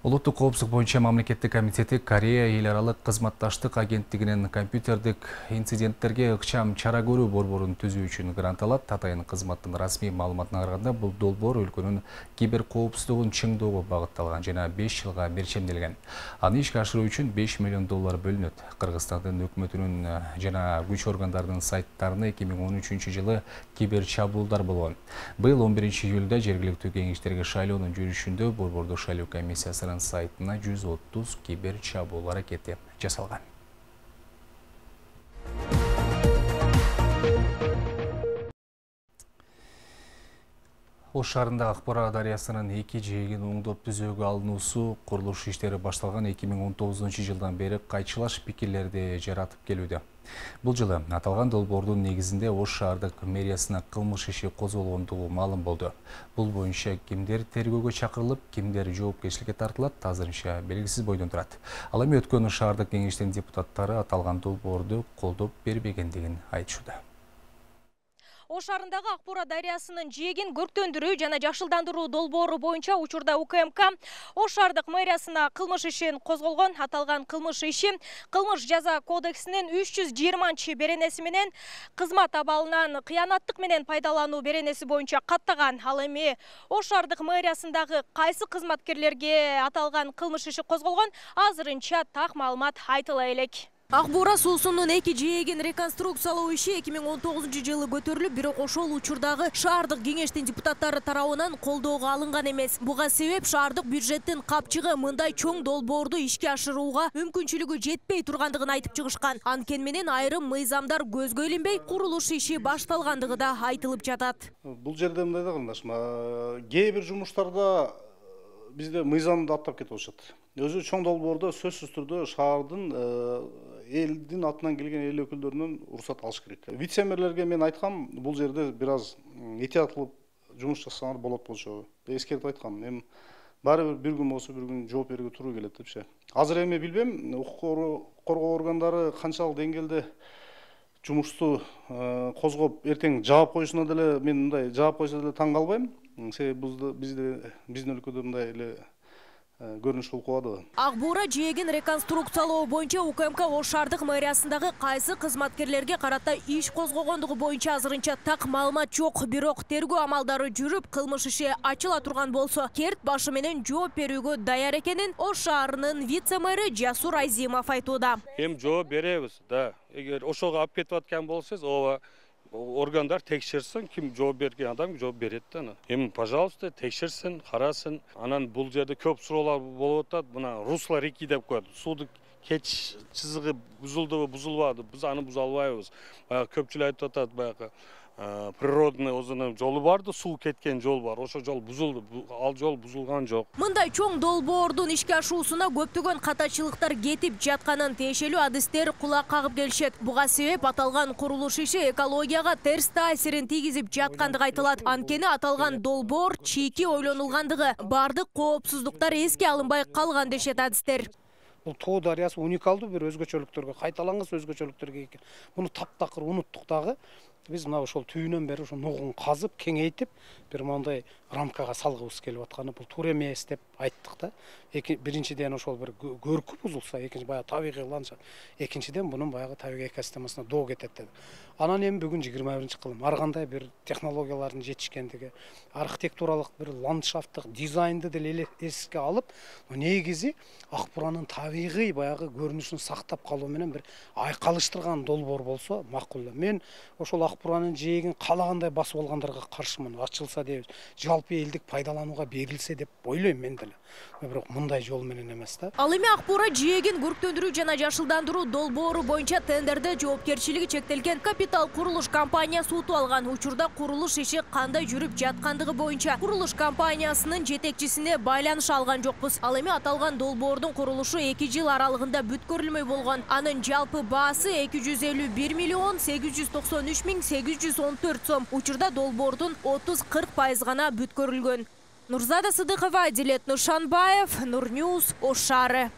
Улуттук коопсуздук боюнча мамлекеттик комитети Корея эл аралык кызматташтык агенттигинен компьютердик инциденттерге ыкчам чара көрүү борборун түзүү үчүн грант алат. Атайын кызматтын расмий маалыматына караганда бул долбоор өлкөнүн кибер коопсуздугун чыңдоого багытталган жана 5 жылга мерчемделген. Аны ишке ашыруу үчүн $5 миллион бөлүнөт. Кыргызстандын өкмөтүнүн жана күч органдарынын сайттарына 2013 жылы кибер чабуулдар болгон. Быйыл 11 июлда жергиликтүү кеңештерге шайлоонун жүрүшүндө борбордук шайлоо комиссиясынын сайтына 130 кибер чабуул аракети жасалган. Ош шаарындагы Акбора дарыясынын 2 жээгин оңдоп түзөөгө алынуусу курулуш иштери башталган 2019 жылдан бери кайчылаш пикирлерди жаратып келүүдө. Бул жылы аталган долбоордун негизинде Ош шаардык мэриясына кылмыш иши козголгондугу маалым болду. Бул боюнча кимдер тергөөгө чакырылып, кимдер жоопкерчиликке тартылат, азырынча белгисиз бойдон турат. Ал эми өткөн шаардык кеңештин депутаттары аталган долбоорду колдоп бербегендигин айтышууда. Ош шаарындагы Акбора дарыясынын жээгин көрктөндүрүү жана жакшылдандыруу долбоору боюнча учурда УКМК Ош шаардык мэриясына кылмыш ишин козголгон. Аталган кылмыш иши кылмыш жаза кодексинин 320 беренеси менен кызмат абалынан кыянаттык менен пайдалануу беренеси боюнча каттаган. Ал эми Ош шаардык мэриясындагы кайсы кызматкерлерге аталган кылмыш иши козголгон, азырынча так маалымат айтыла элек. Акбора суусунун 2 жээгин реконструкциялоо иши 2019 жылы көтөрүлүп, бирок ошол учурдагы шаардык кеңештин депутаттары тарабынан колдоого алынган эмес. Буга себеп шаардык бюджеттин капчыгы мындай чоң долбоорду ишке ашырууга мүмкүнчүлүгү жетпей тургандыгын айтып чыгышкан. Анткени менен айрым мыйзамдар көзгө илинбей, курулуш иши башталгандыгы да айтылып жатат. Бул жерде мындай да кылдашма, кээ бир жумуштарда бизде мыйзамды аттап кетип атышат. Өзү чоң долбоордо сөзсүз түрдө шаардын элдин атынан келген эл өкүлдөрүнөн уруксат алыш керек. Вице-мэрлерге мен айткам, бул жерде бир аз этияттуулук жумуш жасасаңар болот болчу. Эскертип айткам. Эми баары бир күн болсо бир күн жооп берүүгө туура келет депчи. Азыр эми билбем, укук коргоо органдары канчалык деңгээлде жумушту козгоп эртең жаап коюшуна деле мен мындай жаап койсо деле таң калбайм. Себеби биздин өлкөдө мындай эле көрүнүш болуп калды. Акбора жээгин реконструкциялоо боюнча УКМК Ош шаардык мэриясындагы кайсы кызматкерлерге карата иш козгогондугу боюнча азырынча так маалымат жок. Бирок тергөө амалдары жүрүп, кылмыш иши ачыла турган болсо, керт башы менен жооп берүүгө даяр экенин Ош шаарынын вице-мэри Жасур Айзимов айтууда. Эми жооп беребиз да. Эгер ошого алып кетип аткан болсоңуз, ооба органдар текшерсин, ким жооп берген адам жооп берет да. Эми, пожалуйста, текшерсин, карасын. Анан бул жерде көп суроолор болуп атат. Мына русло реки деп коет. Суудун кеч чызыгы бузулдубу, бузулбады. Биз аны буза албайбыз. Баягы көпчүлүк айтып атат, баягы природный өзүнүн жолу барды, суу кеткен жол бар. Ошо жол бузулду, ал жол бузулган жок. Мындай чоң долбоордун ишке ашуусуна көптөгөн катачылыктар кетип жатканын тиешелүү адистер кулак кагып келишет. Буга себеп аталган курулуш иши экологияга терс таасирин тийгизип жаткандыгы айтылат. Анткени аталган долбоор чийки ойлонулгандыгы, бардык коопсуздуктар эске алынбай калган дешет адистер. Бул Тоо дарыясы уникалдуу бир өзгөчөлүктөргө, кайталангыс өзгөчөлүктөргө экен. Муну таптакыр унуттук дагы. Биз мына ошол түйүнөн бери ошо нугун казып, кеңейтип, бир мындай рамкага салгыбыз келип атканы бул туура эмес деп айттык да. Биринчиден ошол бир көркү бузулса, экинчи баягы табигый ландшафт, экинчиден бунун баягы табигый экосистемасына доо кетет деп. Анан эми бүгүн 21-кылым ар кандай бир технологиялардын жетишкендиги, архитектуралык бир ландшафттык дизайнды деле эске алып, негизи Акбуранын табигый баягы көрүнүшүн сактап калуу менен бир айкалыштырган долбоор болсо макул. Мен ошол Акбуранын жээгин калагандай басып алгандарга каршымын. Ачылса деп, жалпы элдик пайдаланууга берилсе деп ойлойм мен деле. Бирок мындай жол менен эмес да. Ал эми Акбора жээгин көрктөндүрүү жана жакшылдандыруу долбоору боюнча тендерде жоопкерчилиги чектелген капитал курулуш компаниясы утуп алган. Учурда курулуш иши кандай жүрүп жаткандыгы боюнча курулуш компаниясынын жетекчисине байланыш алган жокпуз. Ал эми аталган долбоордун курулушу 2 жыл аралыгында бүткөрүлмөй болгон. Анын жалпы баасы 251 миллион 893 миң 814 сом. Учурда долбоордун 30-40% гана бүткөрүлгөн. Нурзада Сыдыкова, Дилет Нушанбаев, Нурньюз, Ош шаары.